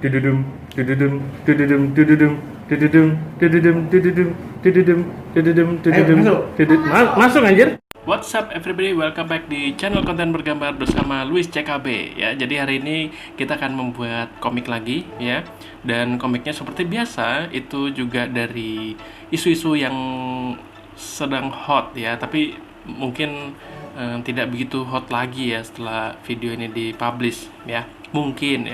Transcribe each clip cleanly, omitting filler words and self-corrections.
tududum tududum tududum tududum tududum tududum tududum tududum tududum tududum masuk anjir. What's up everybody, welcome back di channel konten bergambar bersama Luis CKB ya. Jadi hari ini kita akan membuat komik lagi ya. Dan komiknya seperti biasa itu juga dari isu-isu yang sedang hot ya, tapi mungkin tidak begitu hot lagi ya setelah video ini dipublish ya. Mungkin.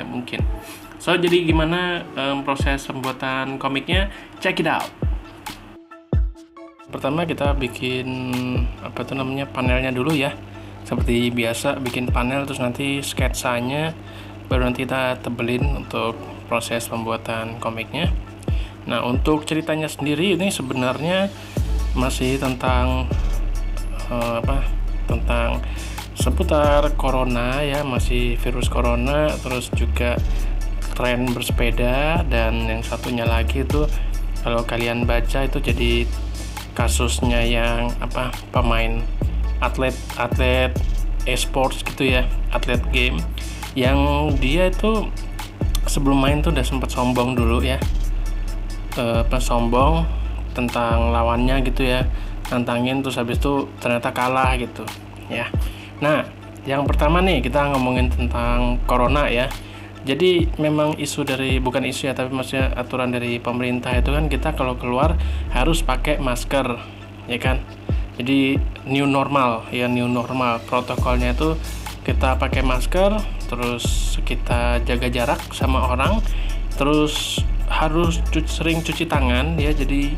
So jadi gimana proses pembuatan komiknya? Check it out. Pertama kita bikin panelnya dulu ya. Seperti biasa bikin panel, terus nanti sketsanya baru nanti kita tebelin untuk proses pembuatan komiknya. Nah, untuk ceritanya sendiri ini sebenarnya masih tentang tentang seputar corona ya, masih virus corona, terus juga tren bersepeda, dan yang satunya lagi itu kalau kalian baca itu jadi kasusnya yang pemain atlet e-sports gitu ya, atlet game yang dia itu sebelum main tuh udah sempat sombong dulu ya, sombong tentang lawannya gitu ya, nantangin, terus habis itu ternyata kalah gitu ya. Nah, yang pertama nih kita ngomongin tentang corona ya. Jadi memang bukan isu ya, tapi maksudnya aturan dari pemerintah itu kan kita kalau keluar harus pakai masker ya kan. Jadi new normal protokolnya itu kita pakai masker, terus kita jaga jarak sama orang, terus harus sering cuci tangan ya. Jadi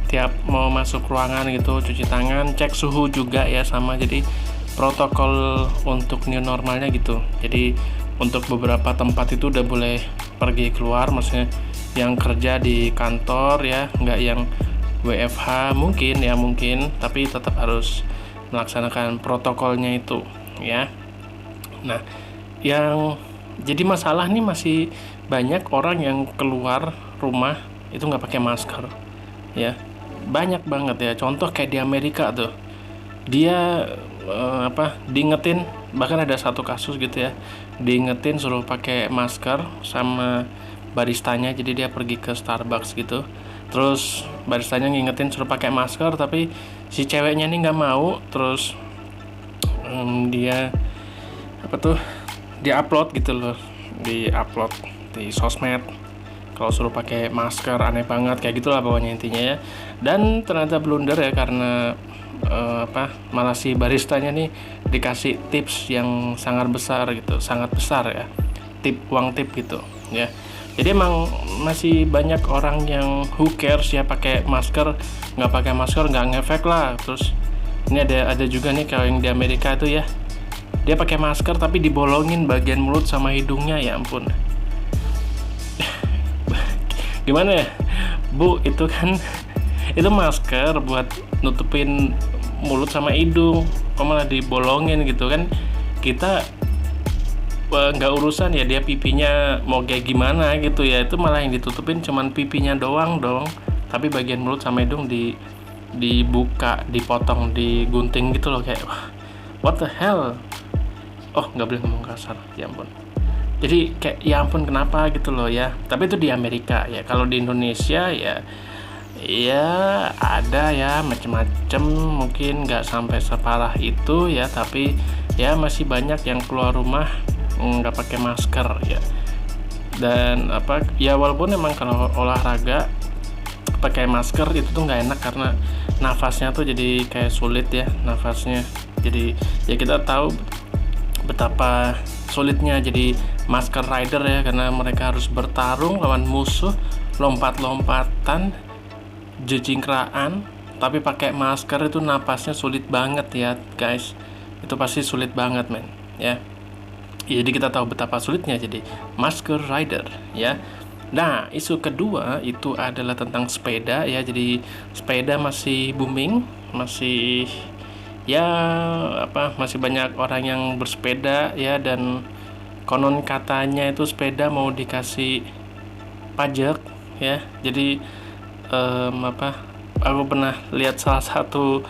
tiap mau masuk ruangan gitu cuci tangan, cek suhu juga ya sama. Jadi protokol untuk new normalnya gitu. Jadi untuk beberapa tempat itu udah boleh pergi keluar, maksudnya yang kerja di kantor ya, nggak yang WFH mungkin, tapi tetap harus melaksanakan protokolnya itu ya. Nah, yang jadi masalah nih masih banyak orang yang keluar rumah itu nggak pakai masker ya, banyak banget ya. Contoh kayak di Amerika tuh, dia diingetin, bahkan ada satu kasus gitu ya, diingetin suruh pakai masker sama baristanya. Jadi dia pergi ke Starbucks gitu, terus baristanya ngingetin suruh pakai masker, tapi si ceweknya ini nggak mau. Terus dia dia upload gitu loh, di upload di sosmed kalau suruh pakai masker, aneh banget kayak gitulah pokoknya intinya ya. Dan ternyata blunder ya, karena malah si baristanya nih dikasih tips yang sangat besar ya, uang tip gitu ya. Jadi emang masih banyak orang yang who cares ya, pakai masker nggak pakai masker nggak ngefek lah. Terus ini ada juga nih kalau yang di Amerika itu ya, dia pakai masker tapi dibolongin bagian mulut sama hidungnya, ya ampun. Gimana ya Bu, itu kan itu masker buat nutupin mulut sama hidung, kok malah dibolongin gitu kan. Kita nggak urusan ya dia pipinya mau kayak gimana gitu ya, itu malah yang ditutupin cuman pipinya doang dong, tapi bagian mulut sama hidung dibuka, dipotong, digunting gitu loh, kayak what the hell. Oh, nggak boleh ngomong kasar, ya ampun. Jadi kayak ya ampun kenapa gitu loh ya. Tapi itu di Amerika ya. Kalau di Indonesia ya ada ya macem-macem, mungkin nggak sampai separah itu ya, tapi ya masih banyak yang keluar rumah nggak pakai masker ya. Dan ya walaupun emang kalau olahraga pakai masker itu tuh nggak enak, karena nafasnya tuh jadi kayak sulit ya nafasnya. Jadi ya kita tahu betapa sulitnya jadi masker rider ya, karena mereka harus bertarung lawan musuh, lompat-lompatan, jejingkraan, tapi pakai masker itu napasnya sulit banget ya guys. Itu pasti sulit banget men ya. Jadi kita tahu betapa sulitnya jadi masker rider ya. Nah, isu kedua itu adalah tentang sepeda ya. Jadi sepeda masih booming, masih banyak orang yang bersepeda ya, dan konon katanya itu sepeda mau dikasih pajak ya. Jadi aku pernah lihat salah satu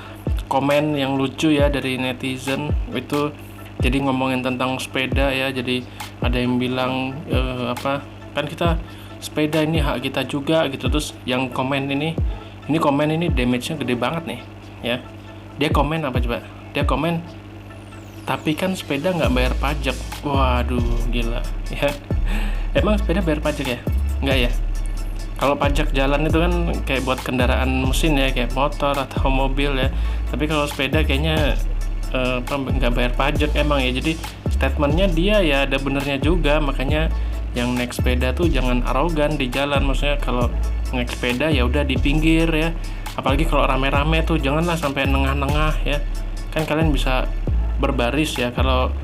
komen yang lucu ya dari netizen itu, jadi ngomongin tentang sepeda ya. Jadi ada yang bilang kan kita sepeda ini hak kita juga gitu. Terus yang komen ini komen ini damage-nya gede banget nih ya. Dia komen apa coba? Dia komen, tapi kan sepeda nggak bayar pajak. Waduh, gila ya. Emang sepeda bayar pajak ya? Nggak ya? Kalau pajak jalan itu kan kayak buat kendaraan mesin ya, kayak motor atau mobil ya. Tapi kalau sepeda kayaknya nggak bayar pajak emang ya. Jadi statementnya dia ya ada benernya juga. Makanya yang naik sepeda tuh jangan arogan di jalan. Maksudnya kalau naik sepeda ya udah di pinggir ya. Apalagi kalau rame-rame tuh janganlah sampai nengah-nengah ya. Kan kalian bisa berbaris ya. Kalau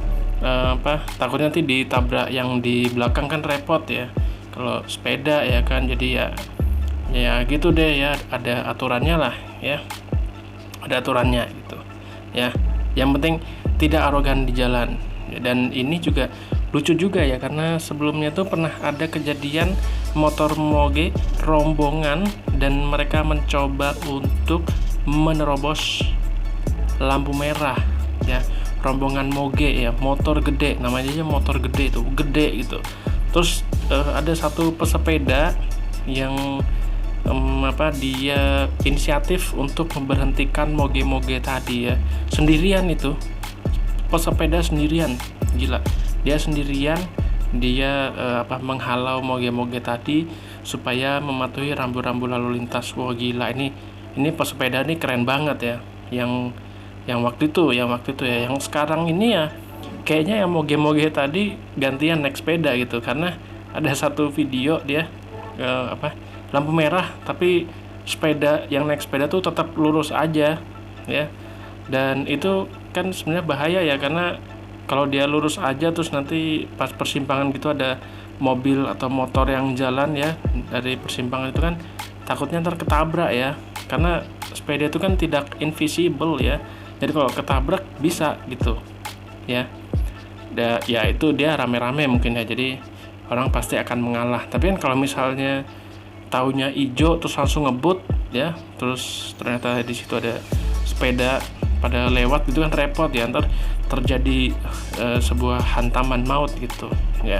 takutnya nanti ditabrak yang di belakang kan repot ya. Kalau sepeda ya kan, jadi ya gitu deh ya, ada aturannya lah ya, ada aturannya gitu ya. Yang penting tidak arogan di jalan. Dan ini juga lucu juga ya, karena sebelumnya tuh pernah ada kejadian motor moge rombongan dan mereka mencoba untuk menerobos lampu merah ya. Rombongan moge ya, motor gede, namanya aja motor gede itu, gede gitu. Terus ada satu pesepeda yang dia inisiatif untuk memberhentikan moge-moge tadi ya, sendirian itu, pesepeda sendirian, gila, dia sendirian, dia menghalau moge-moge tadi supaya mematuhi rambu-rambu lalu lintas. Wah gila, ini pesepeda ini keren banget ya, yang waktu itu ya. Yang sekarang ini ya kayaknya yang moge-moge tadi gantian naik sepeda gitu, karena ada satu video dia lampu merah tapi yang naik sepeda tuh tetap lurus aja ya. Dan itu kan sebenarnya bahaya ya, karena kalau dia lurus aja terus nanti pas persimpangan gitu ada mobil atau motor yang jalan ya dari persimpangan itu kan takutnya ntar ketabrak ya, karena sepeda itu kan tidak invisible ya. Jadi kalau ketabrak bisa gitu ya. Ya itu dia rame-rame mungkin ya, jadi orang pasti akan mengalah. Tapi kan kalau misalnya taunya hijau terus langsung ngebut ya, terus ternyata di situ ada sepeda pada lewat gitu kan repot ya, ntar terjadi sebuah hantaman maut gitu ya,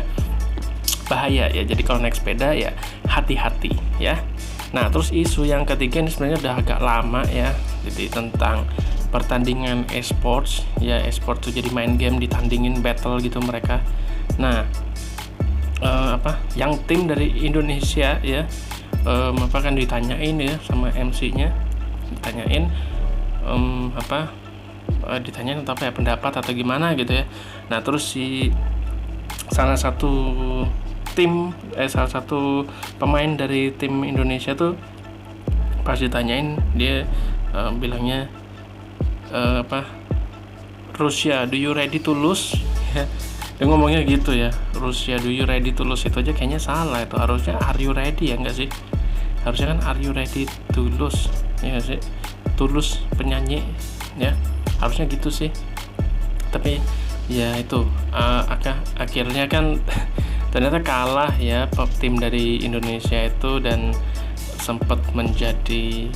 bahaya ya. Jadi kalau naik sepeda ya hati-hati ya. Nah terus isu yang ketiga ini sebenarnya udah agak lama ya, jadi tentang pertandingan e-sports ya. E-sports tuh jadi main game ditandingin battle gitu mereka. Nah yang tim dari Indonesia ya kan ditanyain ya sama MC-nya, ditanyain ditanyain apa ya, pendapat atau gimana gitu ya. Nah terus salah satu pemain dari tim Indonesia tuh pas ditanyain dia bilangnya Rusia, do you ready to lose? Ya, dia ngomongnya gitu ya, Rusia, do you ready to lose, itu aja kayaknya salah. Itu harusnya are you ready ya enggak sih? Harusnya kan are you ready to lose ya enggak sih? Tulus penyanyi ya, harusnya gitu sih. Tapi ya itu akhirnya kan ternyata kalah ya tim dari Indonesia itu, dan sempat menjadi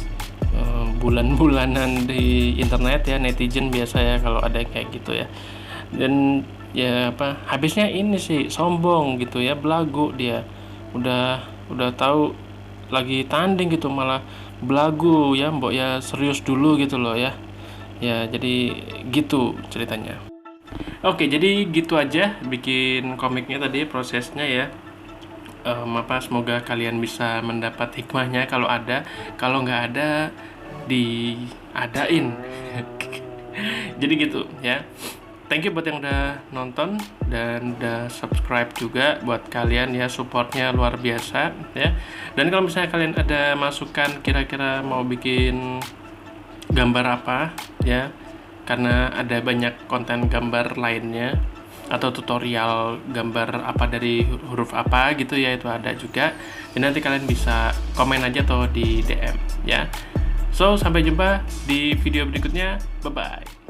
bulan-bulanan di internet ya, netizen biasa ya kalau ada kayak gitu ya. Dan ya habisnya ini sih sombong gitu ya, belagu dia, udah tahu lagi tanding gitu malah belagu ya, mbok ya serius dulu gitu loh ya. Ya jadi gitu ceritanya. Oke, jadi gitu aja bikin komiknya tadi, prosesnya ya. Semoga kalian bisa mendapat hikmahnya kalau ada, kalau nggak ada diadain. Jadi gitu ya. Thank you buat yang udah nonton dan udah subscribe juga, buat kalian ya, supportnya luar biasa ya. Dan kalau misalnya kalian ada masukan kira-kira mau bikin gambar apa ya, karena ada banyak konten gambar lainnya atau tutorial gambar apa dari huruf apa gitu ya, itu ada juga. Dan nanti kalian bisa komen aja atau di DM ya. So sampai jumpa di video berikutnya, bye bye.